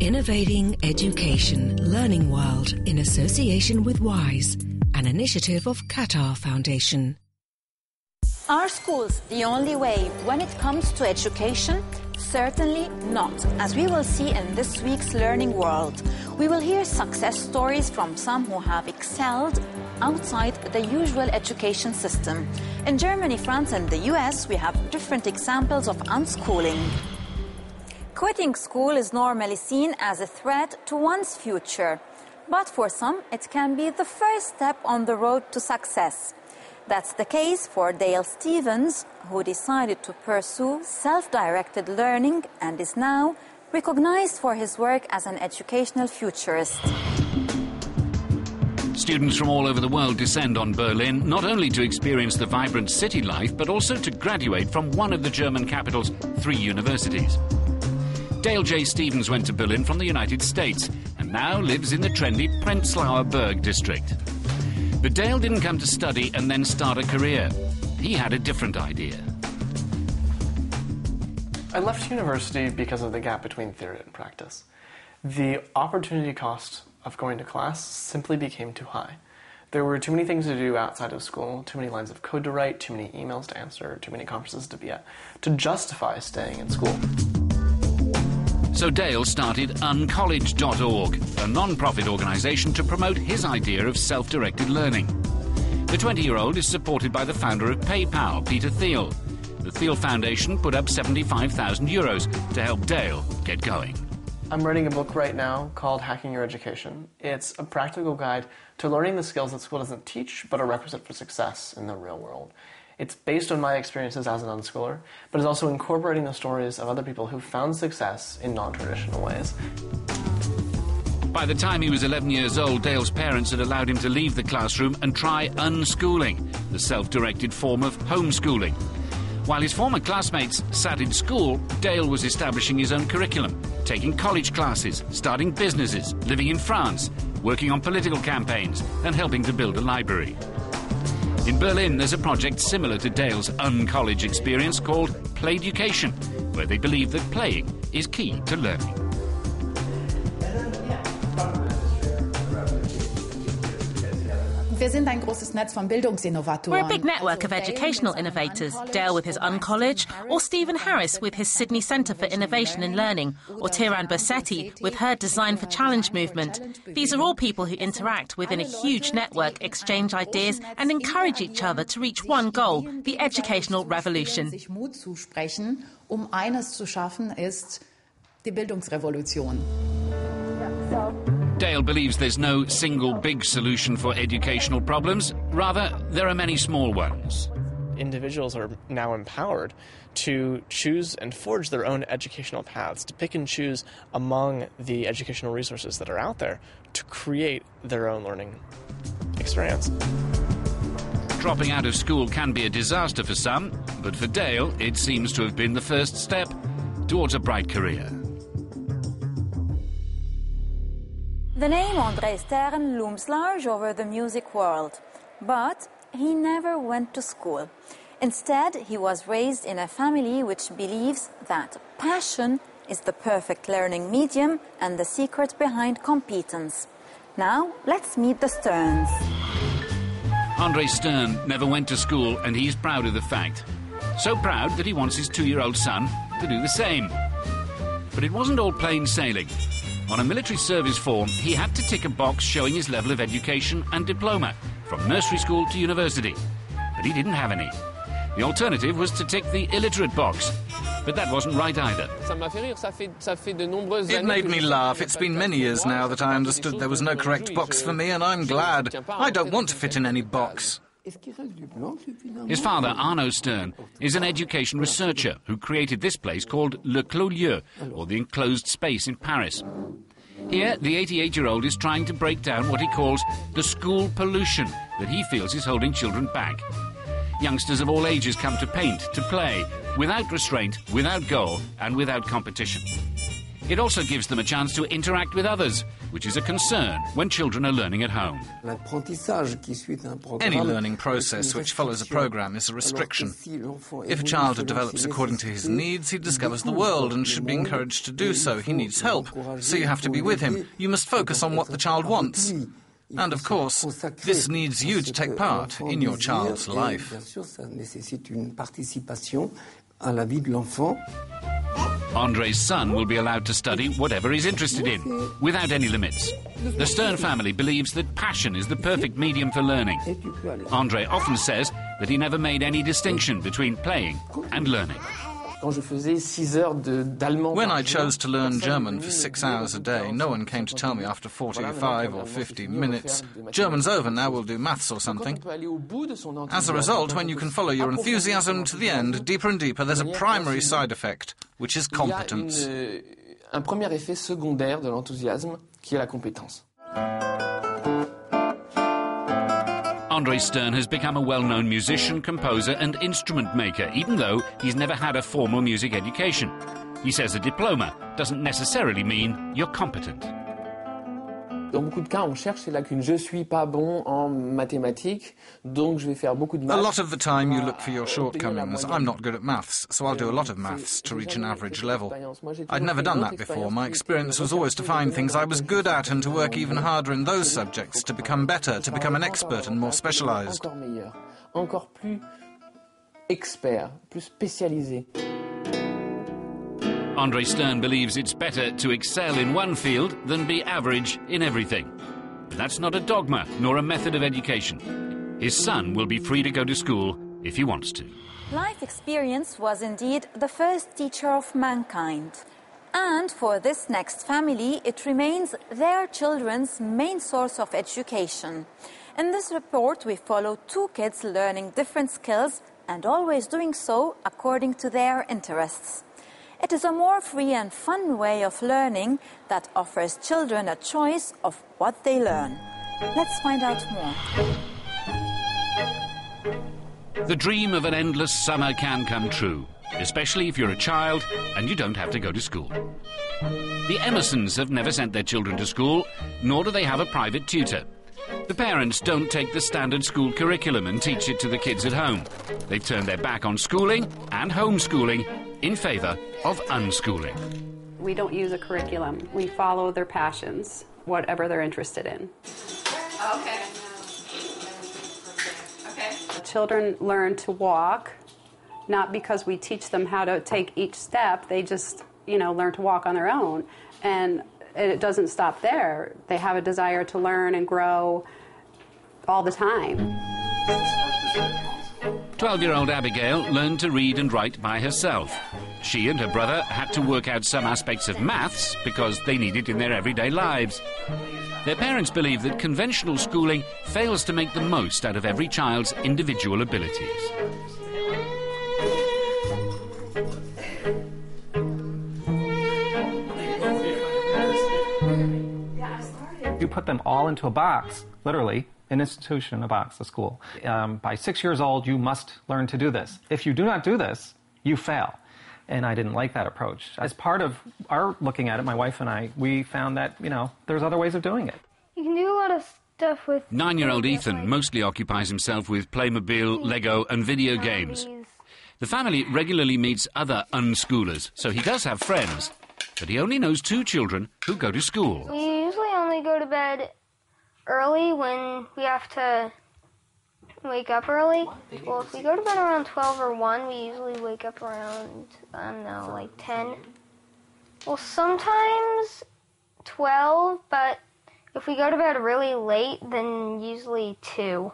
Innovating Education Learning World in association with WISE, an initiative of Qatar Foundation. Are schools the only way when it comes to education? Certainly not, as we will see in this week's Learning World. We will hear success stories from some who have excelled outside the usual education system. In Germany, France and the US, we have different examples of unschooling. Quitting school is normally seen as a threat to one's future. But for some, it can be the first step on the road to success. That's the case for Dale Stevens, who decided to pursue self-directed learning and is now recognized for his work as an educational futurist. Students from all over the world descend on Berlin, not only to experience the vibrant city life, but also to graduate from one of the German capital's 3 universities. Dale J. Stevens went to Berlin from the United States and now lives in the trendy Prenzlauer Berg district. But Dale didn't come to study and then start a career. He had a different idea. I left university because of the gap between theory and practice. The opportunity cost of going to class simply became too high. There were too many things to do outside of school, too many lines of code to write, too many emails to answer, too many conferences to be at, to justify staying in school. So Dale started uncollege.org, a non-profit organisation to promote his idea of self-directed learning. The 20-year-old is supported by the founder of PayPal, Peter Thiel. The Thiel Foundation put up €75,000 to help Dale get going. I'm writing a book right now called Hacking Your Education. It's a practical guide to learning the skills that school doesn't teach, but are requisite for success in the real world. It's based on my experiences as an unschooler, but is also incorporating the stories of other people who found success in non-traditional ways. By the time he was 11 years old, Dale's parents had allowed him to leave the classroom and try unschooling, the self-directed form of homeschooling. While his former classmates sat in school, Dale was establishing his own curriculum, taking college classes, starting businesses, living in France, working on political campaigns, and helping to build a library. In Berlin, there's a project similar to Dale's uncollege experience called Playducation, where they believe that playing is key to learning. We're a big network of educational innovators, Dale with his Uncollege, or Stephen Harris with his Sydney Centre for Innovation in Learning, or Tiran Bossetti with her Design for Challenge movement. These are all people who interact within a huge network, exchange ideas and encourage each other to reach one goal, the educational revolution. Dale believes there's no single big solution for educational problems. Rather, there are many small ones. Individuals are now empowered to choose and forge their own educational paths, to pick and choose among the educational resources that are out there to create their own learning experience. Dropping out of school can be a disaster for some, but for Dale, it seems to have been the first step towards a bright career. The name André Stern looms large over the music world, but he never went to school. Instead, he was raised in a family which believes that passion is the perfect learning medium and the secret behind competence. Now, let's meet the Sterns. André Stern never went to school, and he's proud of the fact. So proud that he wants his 2-year-old son to do the same. But it wasn't all plain sailing. On a military service form, he had to tick a box showing his level of education and diploma, from nursery school to university. But he didn't have any. The alternative was to tick the illiterate box. But that wasn't right either. It made me laugh. It's been many years now that I understood there was no correct box for me, and I'm glad. I don't want to fit in any box. His father, Arno Stern, is an education researcher who created this place called Le Clos Lieu, or the enclosed space in Paris. Here, the 88-year-old is trying to break down what he calls the school pollution that he feels is holding children back. Youngsters of all ages come to paint, to play, without restraint, without goal, and without competition. It also gives them a chance to interact with others, which is a concern when children are learning at home. Any learning process which follows a program is a restriction. If a child develops according to his needs, he discovers the world and should be encouraged to do so. He needs help, so you have to be with him. You must focus on what the child wants. And, of course, this needs you to take part in your child's life. Andre's son will be allowed to study whatever he's interested in, without any limits. The Stern family believes that passion is the perfect medium for learning. Andre often says that he never made any distinction between playing and learning. When I chose to learn German for 6 hours a day, no one came to tell me after 45 or 50 minutes, German's over, now we'll do maths or something. As a result, when you can follow your enthusiasm to the end, deeper and deeper, there's a primary side effect, which is competence. Un premier effet secondaire de l'enthousiasme, qui est la compétence. Andre Stern has become a well-known musician, composer and instrument maker, even though he's never had a formal music education. He says a diploma doesn't necessarily mean you're competent. Dans beaucoup de cas, on cherche ces lacunes. Je suis pas bon en mathématiques, donc je vais faire beaucoup de maths. A lot of the time you look for your shortcomings. I'm not good at maths, so I'll do a lot of maths to reach an average level. I'd never done that before. My experience was always to find things I was good at and to work even harder in those subjects, to become better, to become an expert and more specialized. Encore meilleur, encore plus expert, plus spécialisé. Andre Stern believes it's better to excel in one field than be average in everything. But that's not a dogma nor a method of education. His son will be free to go to school if he wants to. Life experience was indeed the first teacher of mankind. And for this next family, it remains their children's main source of education. In this report, we follow two kids learning different skills and always doing so according to their interests. It is a more free and fun way of learning that offers children a choice of what they learn. Let's find out more. The dream of an endless summer can come true, especially if you're a child and you don't have to go to school. The Emersons have never sent their children to school, nor do they have a private tutor. The parents don't take the standard school curriculum and teach it to the kids at home. They've turned their back on schooling and homeschooling in favour of unschooling. We don't use a curriculum. We follow their passions, whatever they're interested in. Okay. Children learn to walk, not because we teach them how to take each step. They just, learn to walk on their own. And it doesn't stop there. They have a desire to learn and grow all the time. 12-year-old Abigail learned to read and write by herself. She and her brother had to work out some aspects of maths because they need it in their everyday lives. Their parents believe that conventional schooling fails to make the most out of every child's individual abilities. You put them all into a box, literally, an institution, a box, a school. By 6 years old, you must learn to do this. If you do not do this, you fail. And I didn't like that approach. As part of our looking at it, my wife and I, we found that, there's other ways of doing it. You can do a lot of stuff with... 9-year-old Ethan mostly occupies himself with Playmobil, Lego and video games. The family regularly meets other unschoolers, so he does have friends. But he only knows 2 children who go to school. We usually only go to bed early when we have to wake up early. Well, if we go to bed around 12 or 1, we usually wake up around, 10. Well, sometimes 12, but if we go to bed really late, then usually 2.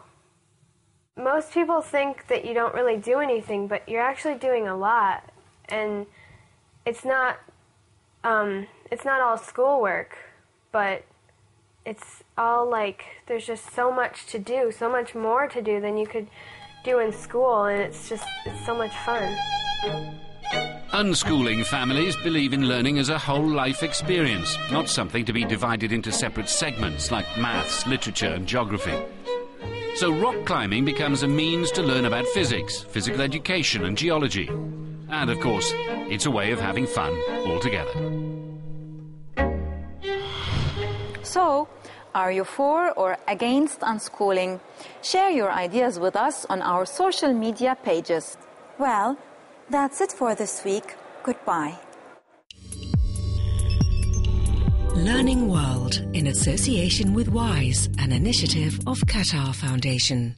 Most people think that you don't really do anything, but you're actually doing a lot. And it's not all schoolwork, but it's all there's just so much to do, so much more to do than you could do in school, and it's so much fun. Unschooling families believe in learning as a whole life experience, not something to be divided into separate segments like maths, literature and geography. So rock climbing becomes a means to learn about physics, physical education and geology. And of course, it's a way of having fun altogether. So, are you for or against unschooling? Share your ideas with us on our social media pages. Well, that's it for this week. Goodbye. Learning World in association with WISE, an initiative of Qatar Foundation.